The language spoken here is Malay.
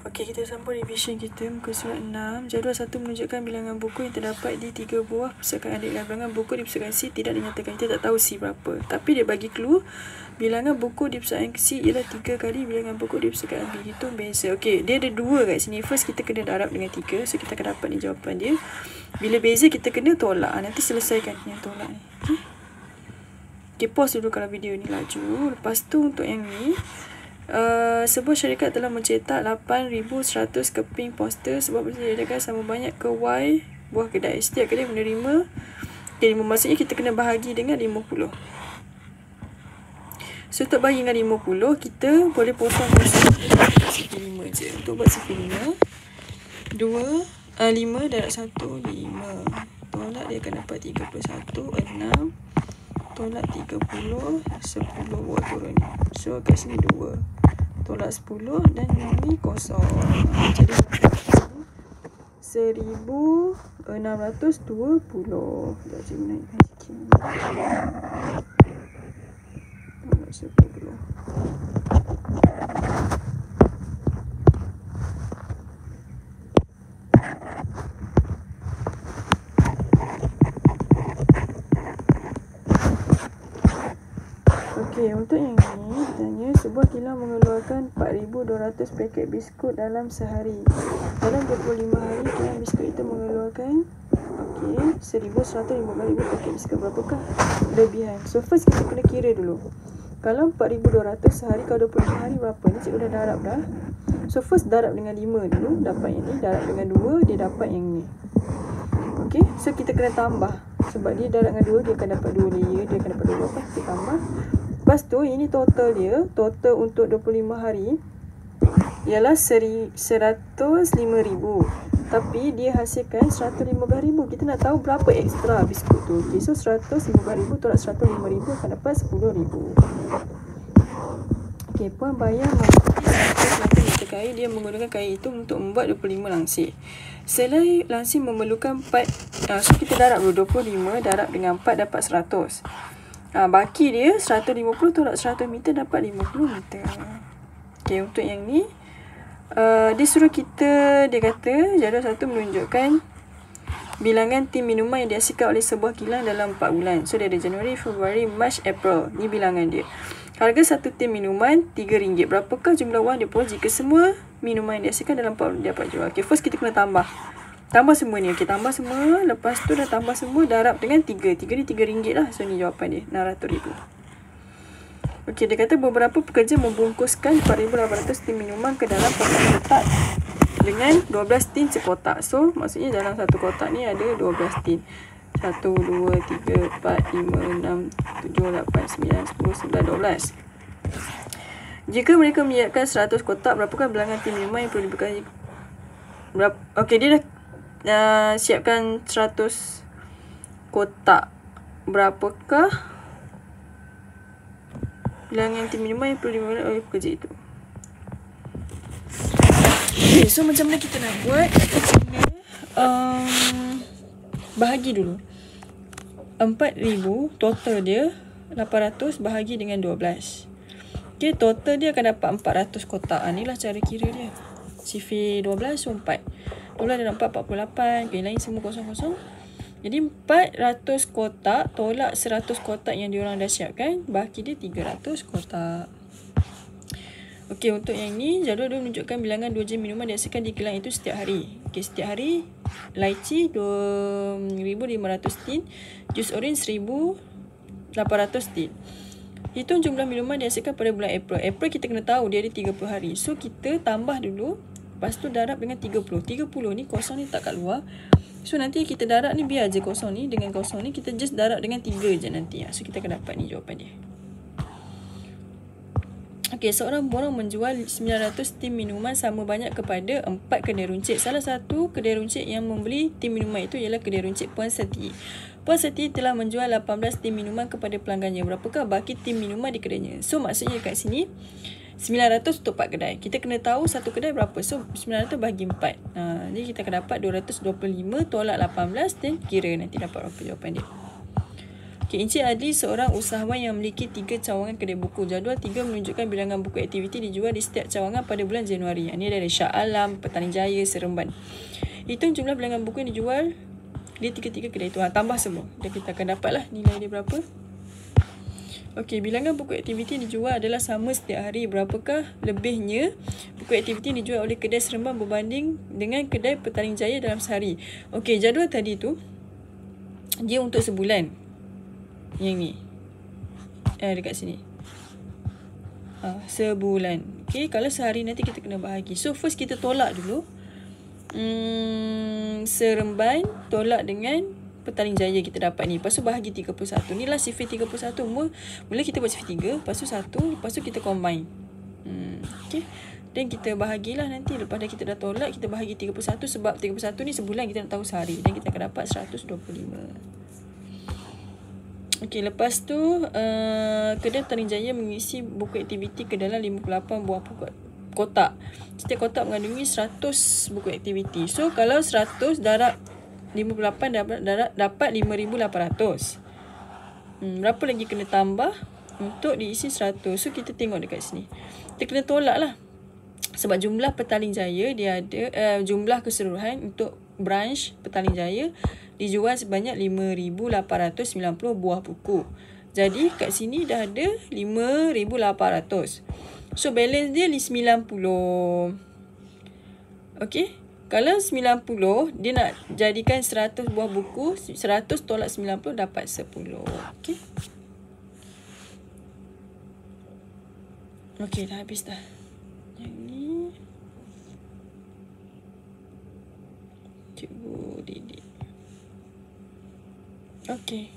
Okey, kita sambung revision kita muka surat 6. Jadual 1 menunjukkan bilangan buku yang terdapat di 3 buah pustakaan adik. Bilangan buku di pustakaan C tidak dinyatakan. Kita tak tahu C berapa. Tapi dia bagi clue bilangan buku di pustakaan C ialah 3 kali bilangan buku di pustakaan B. Itu beza. Okey, dia ada 2 kat sini. First kita kena darab dengan 3. So kita akan dapat ni jawapan dia. Bila beza kita kena tolak. Nanti selesaikan yang tolak ni. Okay, pause dulu kalau video ni laju. Lepas tu untuk yang ni, sebuah syarikat telah mencetak 8,100 keping poster sebab menjadikan sama banyak ke Y buah kedai. Setiap kedai menerima 5, maksudnya kita kena bahagi dengan 50. So untuk bahagi dengan 50, kita boleh potong sifir 5 je. Untuk buat sifir 5, 5 darab 1, 5. Tolak dia akan dapat 31, 6. Tolak 30, 10 buat turun. So kat sini 2. Tolak 10 dan yang ni kosong. Jadi 1,620. Sekejap cikgu naikkan sikit. Tolak 10. Okey, untuk yang ni ditanya sebuah kilang mengeluarkan 4,200 paket biskut dalam sehari. Dalam 25 hari kilang biskut itu mengeluarkan 1,150 paket biskut. Berapakah lebihan? So first kita kena kira dulu. Kalau 4,200 sehari, kalau 25 hari berapa? Ni cikgu dah darab dah. So first darab dengan 5 dulu, dapat yang ni. Darab dengan 2, dia dapat yang ni. Okey, so kita kena tambah. Sebab dia darab dengan 2, dia akan dapat 2 layer. Dia akan dapat 2 apa? Kita tambah. Lepas tu, ini total dia. Total untuk 25 hari ialah 105,000. Tapi dia hasilkan 115,000. Kita nak tahu berapa ekstra biskut tu. Okay, so 115,000 tolak 105,000 akan dapat 10,000. Okey, puan bayar meter kain. Dia menggunakan kain itu untuk membuat 25 langsir. Selai langsir memerlukan 4. So kita darab dulu. 25 darab dengan 4 dapat 100. Baki dia 150 tolak 100 meter dapat 50 meter. Okey, untuk yang ni dia suruh kita, dia kata jadual 1 menunjukkan bilangan tim minuman yang dihasilkan oleh sebuah kilang dalam 4 bulan. So dia ada Januari, Februari, Mac, April. Ni bilangan dia. Harga satu tin minuman RM3. Berapakah jumlah wang dia peroleh jika semua minuman yang dihasilkan dalam 4 bulan dapat jual? Okey, first kita kena tambah. Tambah semua ni. Okey, tambah semua. Lepas tu dah tambah semua, darab dengan 3. 3 ni RM3 lah. So ni jawapan dia, RM600,000. Okey, dia kata beberapa pekerja membungkuskan 4,800 tin minuman ke dalam kotak-kotak dengan 12 tin sekotak. So maksudnya dalam satu kotak ni ada 12 tin. 1, 2, 3, 4, 5, 6, 7, 8, 9, 10, 11, 12. Jika mereka menyiapkan 100 kotak, berapakah bilangan tin minuman yang perlu dibekali? Okey, dia dah siapkan 100 kotak. Berapakah bilangan tin minuman yang perlu dibekali oleh pekerja itu? Okay, so macam mana kita nak buat? Kita kena bahagi dulu. 4,000 total dia 800 bahagi dengan 12. Okay, total dia akan dapat 400 kotak. Inilah cara kira dia. Sifir 12 so 4. 12 dan 4, 48. Okay, lain semua kosong-kosong. Jadi 400 kotak tolak 100 kotak yang diorang dah siapkan. Baki dia 300 kotak. Okey, untuk yang ni jadual dia menunjukkan bilangan 2 jen minuman dihasilkan di kilang itu setiap hari. Okey, setiap hari lychee 2,500 tin, jus orange 1,800 tin. Hitung jumlah minuman dihasilkan pada bulan April. April kita kena tahu dia ada 30 hari. So kita tambah dulu, lepas tu darab dengan 30. 30 ni kosong ni tak kat luar. So nanti kita darab ni biar je kosong ni dengan kosong ni, kita just darab dengan 3 je nanti. So kita akan dapat ni jawapan dia. Okey, seorang borang menjual 900 tin minuman sama banyak kepada 4 kedai runcit. Salah satu kedai runcit yang membeli tin minuman itu ialah kedai runcit Puan Seti. Puan Seti telah menjual 18 tin minuman kepada pelanggannya. Berapakah baki tin minuman di kedainya? So maksudnya kat sini 900 untuk 4 kedai. Kita kena tahu satu kedai berapa. So 900 bagi 4. Jadi kita akan dapat 225 tolak 18 dan kira nanti dapat berapa jawapan dia. Okay, Encik Adli seorang usahawan yang memiliki 3 cawangan kedai buku. Jadual 3 menunjukkan bilangan buku aktiviti dijual di setiap cawangan pada bulan Januari. Ini dari Shah Alam, Petani Jaya, Seremban. Hitung jumlah bilangan buku yang dijual di 3 kedai itu. Tambah semua. Dan kita akan dapatlah nilai dia berapa. Okey, bilangan buku aktiviti dijual adalah sama setiap hari. Berapakah lebihnya buku aktiviti dijual oleh kedai Seremban berbanding dengan kedai Petani Jaya dalam sehari? Okey, jadual tadi tu dia untuk sebulan. Yang ni. Dekat sini. Sebulan. Okey, kalau sehari nanti kita kena bahagi. So, first kita tolak dulu. Seremban tolak dengan Petani Jaya kita dapat ni. Lepas tu bahagi 31. Inilah sifir 31. Mula kita buat sifir 3. Lepas tu 1. Lepas tu kita combine. Okay. Dan kita bahagilah nanti. Lepas dah kita dah tolak, kita bahagi 31. Sebab 31 ni sebulan, kita nak tahu sehari. Dan kita akan dapat 125. Okay, lepas tu kedai Petani Jaya mengisi buku aktiviti ke dalam 58 buah kotak. Setiap kotak mengandungi 100 buku aktiviti. So, kalau 100 darab 58 dapat 5,800. Berapa lagi kena tambah untuk diisi 100? So, kita tengok dekat sini. Kita kena tolak lah. Sebab jumlah Petani Jaya dia ada, jumlah keseluruhan untuk branch Petani Jaya dijual sebanyak 5,890 buah buku. Jadi, kat sini dah ada 5,800. So, balance dia 90. Okay. Kalau 90, dia nak jadikan 100 buah buku. 100 tolak 90 dapat 10. Okay. Okay, dah habis dah. Yang ni. Cikgu Didi. Okay.